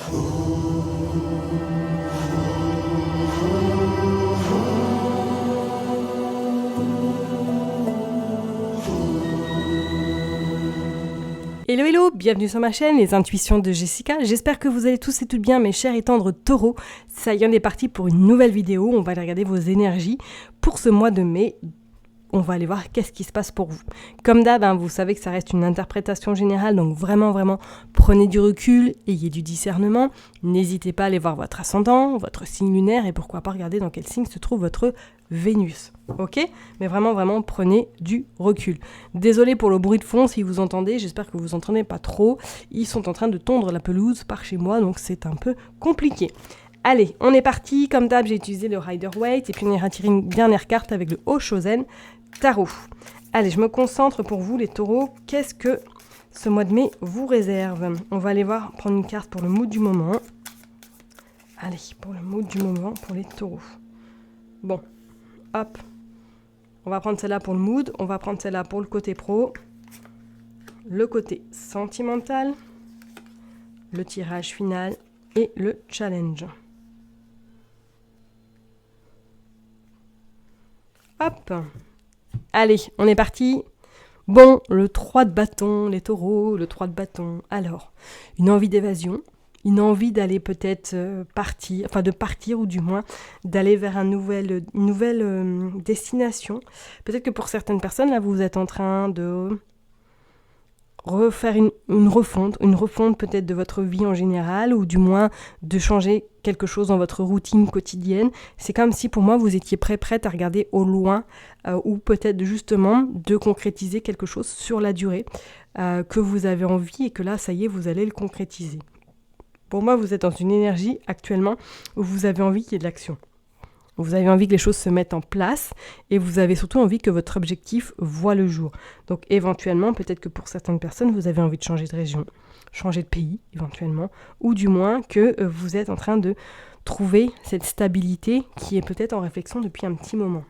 Hello hello, bienvenue sur ma chaîne, les intuitions de Jessica. J'espère que vous allez tous et toutes bien, mes chers et tendres taureaux. Ça y est, on est parti pour une nouvelle vidéo. On va aller regarder vos énergies pour ce mois de mai. On va aller voir qu'est-ce qui se passe pour vous. Comme d'hab, vous savez que ça reste une interprétation générale, donc vraiment, prenez du recul, ayez du discernement. N'hésitez pas à aller voir votre ascendant, votre signe lunaire et pourquoi pas regarder dans quel signe se trouve votre Vénus. Ok ? Mais vraiment, prenez du recul. Désolé pour le bruit de fond si vous entendez, j'espère que vous entendez pas trop. Ils sont en train de tondre la pelouse par chez moi, donc c'est un peu compliqué. Allez, on est parti. Comme d'hab, j'ai utilisé le Rider-Waite et puis on ira tirer une dernière carte avec le Oshozen Tarot. Allez, je me concentre pour vous les taureaux. Qu'est-ce que ce mois de mai vous réserve ? On va aller voir, prendre une carte pour le mood du moment. Allez, pour le mood du moment pour les taureaux. Bon, hop. On va prendre celle-là pour le mood. On va prendre celle-là pour le côté pro. Le côté sentimental. Le tirage final et le challenge. Hop. Allez, on est parti. Bon, le 3 de bâton, les taureaux, le 3 de bâton. Alors, une envie d'évasion, une envie d'aller peut-être partir, enfin de partir ou du moins d'aller vers une nouvelle destination. Peut-être que pour certaines personnes, là, vous êtes en train de refaire une refonte peut-être de votre vie en général, ou du moins de changer quelque chose dans votre routine quotidienne. C'est comme si pour moi vous étiez prête à regarder au loin, ou peut-être justement de concrétiser quelque chose sur la durée que vous avez envie et que là ça y est vous allez le concrétiser. Pour moi vous êtes dans une énergie actuellement où vous avez envie qu'il y ait de l'action. Vous avez envie que les choses se mettent en place et vous avez surtout envie que votre objectif voie le jour. Donc éventuellement, peut-être que pour certaines personnes, vous avez envie de changer de région, changer de pays éventuellement, ou du moins que vous êtes en train de trouver cette stabilité qui est peut-être en réflexion depuis un petit moment.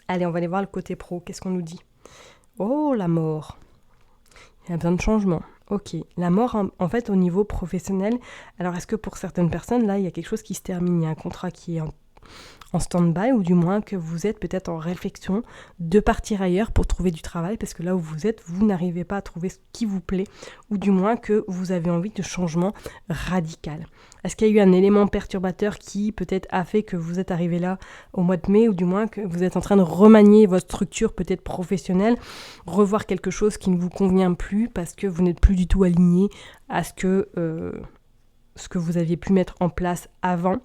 Allez, on va aller voir le côté pro. Qu'est-ce qu'on nous dit ? Oh, la mort. Il y a besoin de changement. Ok, la mort en fait au niveau professionnel. Alors est-ce que pour certaines personnes, là, il y a quelque chose qui se termine, il y a un contrat qui est en stand-by, ou du moins que vous êtes peut-être en réflexion de partir ailleurs pour trouver du travail, parce que là où vous êtes, vous n'arrivez pas à trouver ce qui vous plaît, ou du moins que vous avez envie de changement radical. Est-ce qu'il y a eu un élément perturbateur qui peut-être a fait que vous êtes arrivé là au mois de mai, ou du moins que vous êtes en train de remanier votre structure peut-être professionnelle, revoir quelque chose qui ne vous convient plus parce que vous n'êtes plus du tout aligné à ce que vous aviez pu mettre en place avant.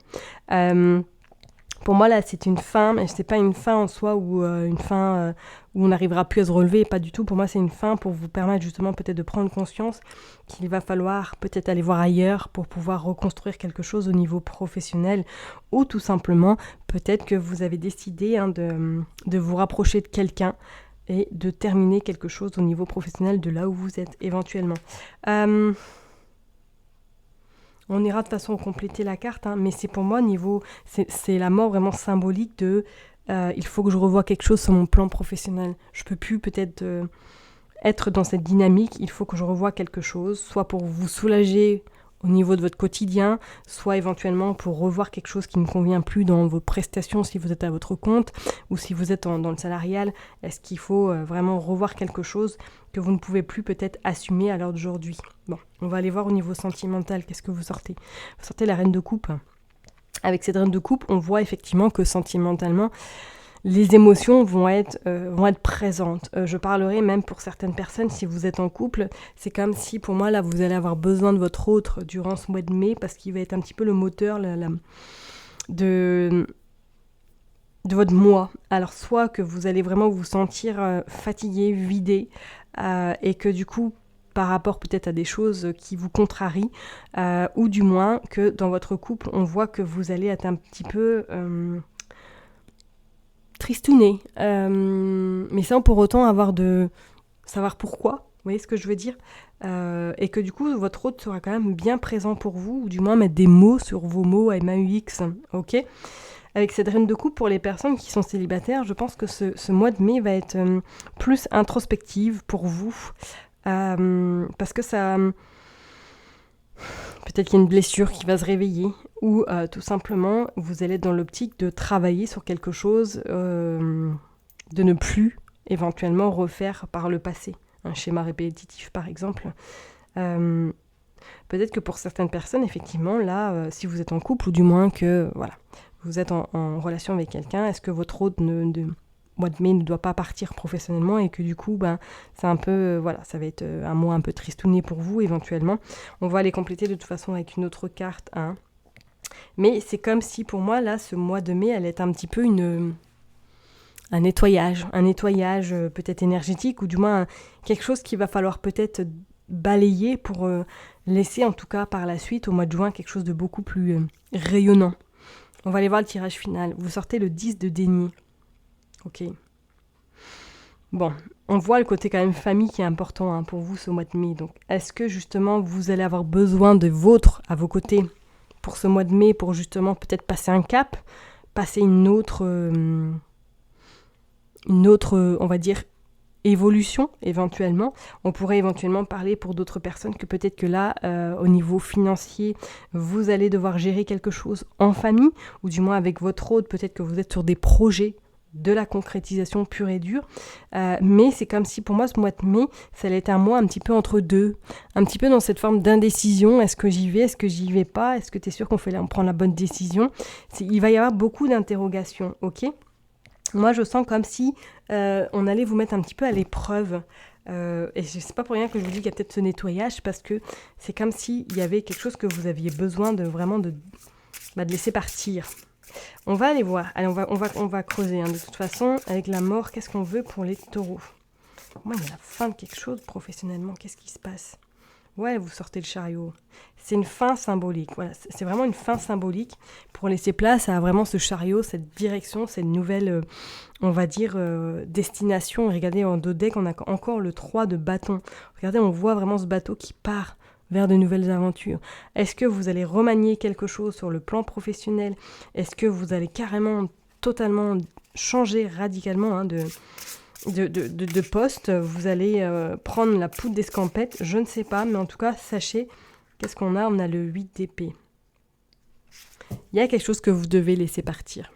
Pour moi, là, c'est une fin, mais c'est pas une fin en soi ou une fin où on n'arrivera plus à se relever, pas du tout. Pour moi, c'est une fin pour vous permettre justement peut-être de prendre conscience qu'il va falloir peut-être aller voir ailleurs pour pouvoir reconstruire quelque chose au niveau professionnel, ou tout simplement, peut-être que vous avez décidé de vous rapprocher de quelqu'un et de terminer quelque chose au niveau professionnel de là où vous êtes éventuellement. On ira de toute façon compléter la carte, mais c'est pour moi c'est la mort vraiment symbolique de il faut que je revoie quelque chose sur mon plan professionnel. Je peux plus peut-être être dans cette dynamique, il faut que je revoie quelque chose, soit pour vous soulager au niveau de votre quotidien, soit éventuellement pour revoir quelque chose qui ne convient plus dans vos prestations si vous êtes à votre compte, ou si vous êtes dans le salarial. Est-ce qu'il faut vraiment revoir quelque chose que vous ne pouvez plus peut-être assumer à l'heure d'aujourd'hui ? Bon, on va aller voir au niveau sentimental, qu'est-ce que vous sortez ? Vous sortez la reine de coupe. Avec cette reine de coupe, on voit effectivement que sentimentalement, les émotions vont être présentes. Je parlerai même pour certaines personnes, si vous êtes en couple, c'est comme si pour moi là vous allez avoir besoin de votre autre durant ce mois de mai, parce qu'il va être un petit peu le moteur de votre mois. Alors soit que vous allez vraiment vous sentir fatigué, vidé, et que du coup par rapport peut-être à des choses qui vous contrarient, ou du moins que dans votre couple on voit que vous allez être un petit peu tristouné, mais sans pour autant avoir de savoir pourquoi, vous voyez ce que je veux dire, et que du coup votre hôte sera quand même bien présent pour vous, ou du moins mettre des mots sur vos mots MAUX, ok. Avec cette reine de coupe, pour les personnes qui sont célibataires, je pense que ce mois de mai va être plus introspective pour vous, parce que ça, Peut-être qu'il y a une blessure qui va se réveiller ou tout simplement, vous allez être dans l'optique de travailler sur quelque chose, de ne plus éventuellement refaire par le passé. Un schéma répétitif, par exemple. Peut-être que pour certaines personnes, effectivement, là, si vous êtes en couple, ou du moins que voilà, vous êtes en relation avec quelqu'un, est-ce que votre hôte de mois de mai ne doit pas partir professionnellement et que du coup, c'est un peu, voilà, ça va être un mois un peu tristouné pour vous, éventuellement. On va les compléter de toute façon avec une autre carte, hein. Mais c'est comme si, pour moi, là, ce mois de mai allait être un petit peu un nettoyage peut-être énergétique, ou du moins quelque chose qu'il va falloir peut-être balayer pour laisser en tout cas par la suite au mois de juin quelque chose de beaucoup plus rayonnant. On va aller voir le tirage final. Vous sortez le 10 de denier. Ok. Bon, on voit le côté quand même famille qui est important, hein, pour vous ce mois de mai. Donc, est-ce que justement vous allez avoir besoin de vôtres à vos côtés pour ce mois de mai, pour justement peut-être passer un cap, passer une autre, on va dire, évolution éventuellement. On pourrait éventuellement parler pour d'autres personnes que peut-être que là, au niveau financier, vous allez devoir gérer quelque chose en famille, ou du moins avec votre hôte, peut-être que vous êtes sur des projets de la concrétisation pure et dure, mais c'est comme si pour moi ce mois de mai, ça allait être un mois un petit peu entre deux, un petit peu dans cette forme d'indécision. Est-ce que j'y vais, est-ce que j'y vais pas, est-ce que tu es sûr on prend la bonne décision? Il va y avoir beaucoup d'interrogations, ok? Moi je sens comme si on allait vous mettre un petit peu à l'épreuve, et c'est pas pour rien que je vous dis qu'il y a peut-être ce nettoyage, parce que c'est comme s'il y avait quelque chose que vous aviez besoin de vraiment de laisser partir. On va aller voir. Allez, on va creuser, hein. De toute façon, avec la mort, qu'est-ce qu'on veut pour les taureaux? Moi, il y a la fin de quelque chose professionnellement. Qu'est-ce qui se passe? Ouais, vous sortez le chariot. C'est une fin symbolique. Voilà, c'est vraiment une fin symbolique pour laisser place à vraiment ce chariot, cette direction, cette nouvelle, on va dire, destination. Regardez, en dos deck, on a encore le 3 de bâton. Regardez, on voit vraiment ce bateau qui part vers de nouvelles aventures. Est-ce que vous allez remanier quelque chose sur le plan professionnel? Est-ce que vous allez carrément, totalement changer radicalement, hein, de poste? Vous allez prendre la poudre d'escampette? Je ne sais pas, mais en tout cas, sachez, qu'est-ce qu'on a? On a le 8 d'épée. Il y a quelque chose que vous devez laisser partir.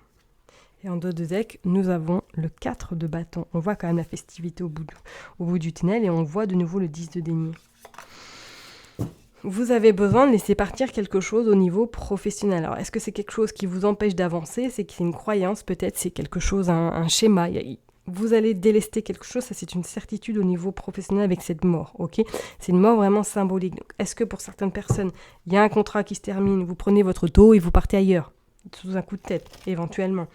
Et en dos de deck, nous avons le 4 de bâton. On voit quand même la festivité au bout du tunnel, et on voit de nouveau le 10 de denier. Vous avez besoin de laisser partir quelque chose au niveau professionnel. Alors, est-ce que c'est quelque chose qui vous empêche d'avancer? C'est que c'est une croyance, peut-être, c'est quelque chose, un schéma. Vous allez délester quelque chose, ça c'est une certitude au niveau professionnel avec cette mort, ok? C'est une mort vraiment symbolique. Donc, est-ce que pour certaines personnes, il y a un contrat qui se termine, vous prenez votre taux et vous partez ailleurs, sous un coup de tête, éventuellement.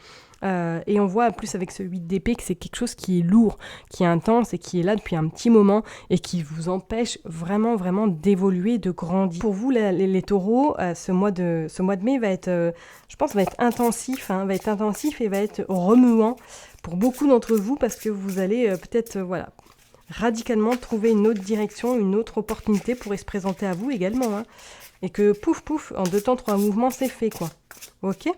Et on voit plus avec ce 8 d'épée que c'est quelque chose qui est lourd, qui est intense et qui est là depuis un petit moment et qui vous empêche vraiment, vraiment d'évoluer, de grandir. Pour vous, les taureaux, ce mois de mai va être, je pense, va être intensif, hein, et va être remuant pour beaucoup d'entre vous, parce que vous allez peut-être, radicalement trouver une autre direction, une autre opportunité pourrait se présenter à vous également, hein, et que pouf, pouf, en 2 temps, 3 mouvements, c'est fait, quoi. Ok ?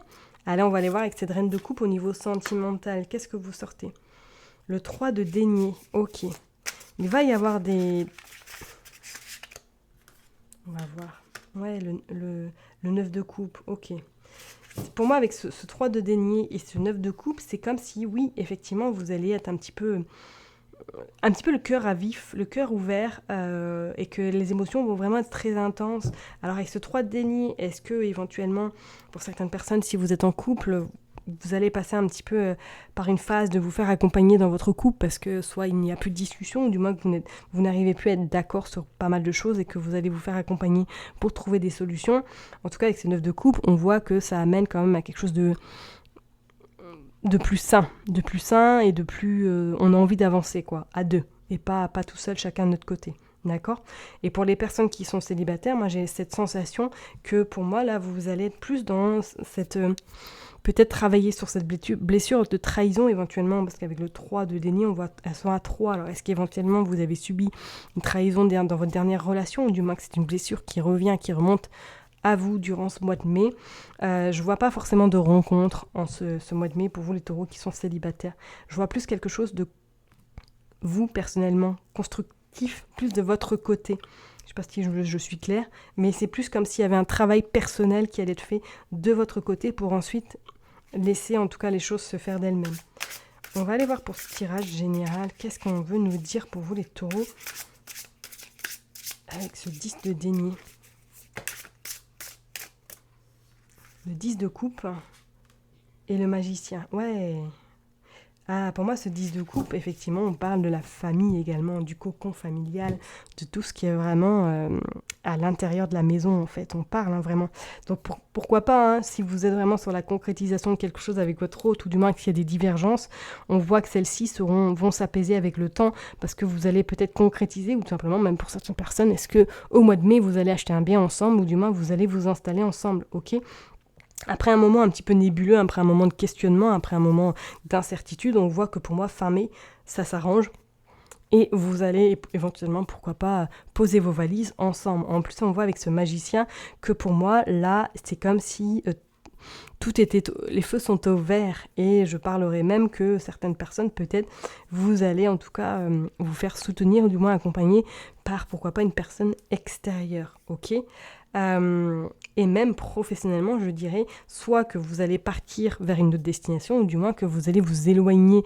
Allez, on va aller voir avec cette reine de coupe au niveau sentimental. Qu'est-ce que vous sortez? Le 3 de denier. Ok. Il va y avoir des... On va voir. Ouais, le 9 de coupe. Ok. Pour moi, avec ce 3 de denier et ce 9 de coupe, c'est comme si, oui, effectivement, vous allez être un petit peu le cœur à vif, le cœur ouvert, et que les émotions vont vraiment être très intenses. Alors avec ce 3 de denier, est-ce que éventuellement, pour certaines personnes, si vous êtes en couple, vous allez passer un petit peu par une phase de vous faire accompagner dans votre couple, parce que soit il n'y a plus de discussion, ou du moins que vous n'arrivez plus à être d'accord sur pas mal de choses et que vous allez vous faire accompagner pour trouver des solutions. En tout cas, avec ces 9 de coupe, on voit que ça amène quand même à quelque chose de plus sain et de plus... on a envie d'avancer, quoi, à deux, et pas tout seul, chacun de notre côté, d'accord? Et pour les personnes qui sont célibataires, moi j'ai cette sensation que pour moi, là, vous allez être plus dans cette... peut-être travailler sur cette blessure de trahison éventuellement, parce qu'avec le 3 de denier, on voit elles sont à 3. Alors est-ce qu'éventuellement vous avez subi une trahison dans votre dernière relation, ou du moins que c'est une blessure qui revient, qui remonte à vous durant ce mois de mai? Je vois pas forcément de rencontre en ce mois de mai pour vous les taureaux qui sont célibataires. Je vois plus quelque chose de vous personnellement constructif, plus de votre côté, Je sais pas si je suis claire, mais c'est plus comme s'il y avait un travail personnel qui allait être fait de votre côté pour ensuite laisser en tout cas les choses se faire d'elles-mêmes. On va aller voir pour ce tirage général. Qu'est-ce qu'on veut nous dire pour vous les taureaux avec ce 10 de denier. Le 10 de coupe et le magicien. Ouais. Ah, pour moi, ce 10 de coupe, effectivement, on parle de la famille également, du cocon familial, de tout ce qui est vraiment à l'intérieur de la maison, en fait. On parle vraiment. Donc, pourquoi pas, si vous êtes vraiment sur la concrétisation de quelque chose avec votre hôte, ou du moins qu'il y a des divergences, on voit que celles-ci vont s'apaiser avec le temps, parce que vous allez peut-être concrétiser, ou tout simplement, même pour certaines personnes, est-ce que au mois de mai, vous allez acheter un bien ensemble, ou du moins, vous allez vous installer ensemble, ok ? Après un moment un petit peu nébuleux, après un moment de questionnement, après un moment d'incertitude, on voit que pour moi, fin mai, ça s'arrange. Et vous allez éventuellement, pourquoi pas, poser vos valises ensemble. En plus, on voit avec ce magicien que pour moi, là, c'est comme si les feux sont au vert. Et je parlerai même que certaines personnes, peut-être, vous allez en tout cas vous faire soutenir, ou du moins accompagner par, pourquoi pas, une personne extérieure. Ok ? Et même professionnellement, je dirais, soit que vous allez partir vers une autre destination, ou du moins que vous allez vous éloigner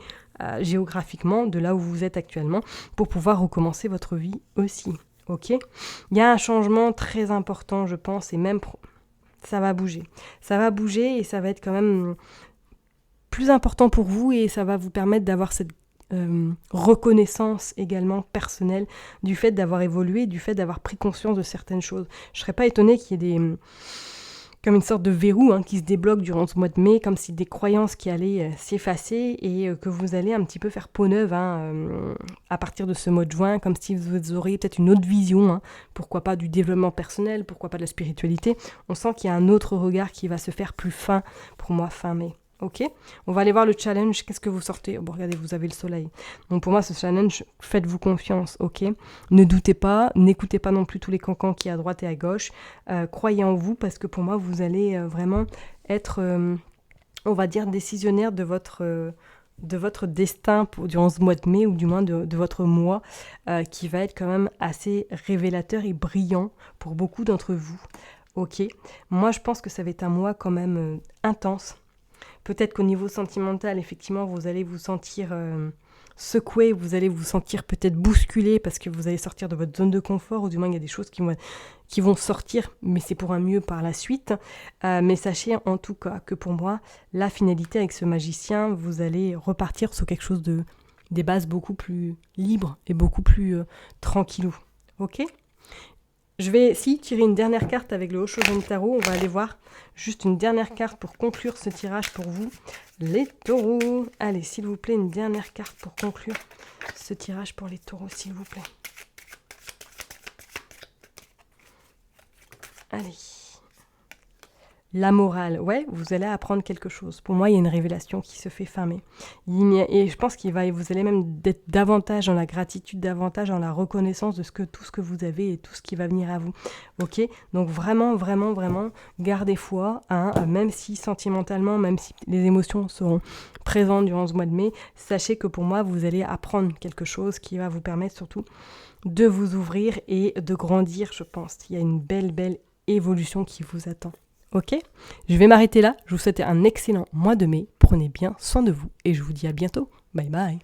géographiquement de là où vous êtes actuellement pour pouvoir recommencer votre vie aussi. Ok ? Il y a un changement très important, je pense, et même ça va bouger. Ça va bouger et ça va être quand même plus important pour vous, et ça va vous permettre d'avoir cette reconnaissance également personnelle du fait d'avoir évolué, du fait d'avoir pris conscience de certaines choses. Je ne serais pas étonnée qu'il y ait comme une sorte de verrou qui se débloque durant ce mois de mai, comme si des croyances qui allaient s'effacer, et que vous allez un petit peu faire peau neuve à partir de ce mois de juin, comme si vous auriez peut-être une autre vision, pourquoi pas du développement personnel, pourquoi pas de la spiritualité. On sent qu'il y a un autre regard qui va se faire plus fin pour moi fin mai. Ok, on va aller voir le challenge. Qu'est-ce que vous sortez ? Bon, regardez, vous avez le soleil. Donc pour moi, ce challenge, faites-vous confiance, ok ? Ne doutez pas, n'écoutez pas non plus tous les cancans qui y a à droite et à gauche. Croyez en vous, parce que pour moi, vous allez vraiment être, on va dire, décisionnaire de votre destin durant ce mois de mai, ou du moins de votre mois, qui va être quand même assez révélateur et brillant pour beaucoup d'entre vous. Ok, moi, je pense que ça va être un mois quand même intense. Peut-être qu'au niveau sentimental, effectivement, vous allez vous sentir secoué, vous allez vous sentir peut-être bousculé, parce que vous allez sortir de votre zone de confort, ou du moins il y a des choses qui vont sortir, mais c'est pour un mieux par la suite. Mais sachez en tout cas que pour moi, la finalité avec ce magicien, vous allez repartir sur quelque chose des bases beaucoup plus libres et beaucoup plus tranquillou. Ok ? Je vais tirer une dernière carte avec le Oshogun Tarot. On va aller voir juste une dernière carte pour conclure ce tirage pour vous, les taureaux. Allez, s'il vous plaît, une dernière carte pour conclure ce tirage pour les taureaux, s'il vous plaît. Allez. La morale, ouais, vous allez apprendre quelque chose. Pour moi, il y a une révélation qui se fait fin mai. Et je pense vous allez même être davantage dans la gratitude, davantage dans la reconnaissance de tout ce que vous avez et tout ce qui va venir à vous. Ok ? Donc vraiment, vraiment, vraiment, gardez foi, même si sentimentalement, même si les émotions seront présentes durant ce mois de mai, sachez que pour moi, vous allez apprendre quelque chose qui va vous permettre surtout de vous ouvrir et de grandir, je pense. Il y a une belle, belle évolution qui vous attend. Ok ? Je vais m'arrêter là. Je vous souhaite un excellent mois de mai. Prenez bien soin de vous et je vous dis à bientôt. Bye bye.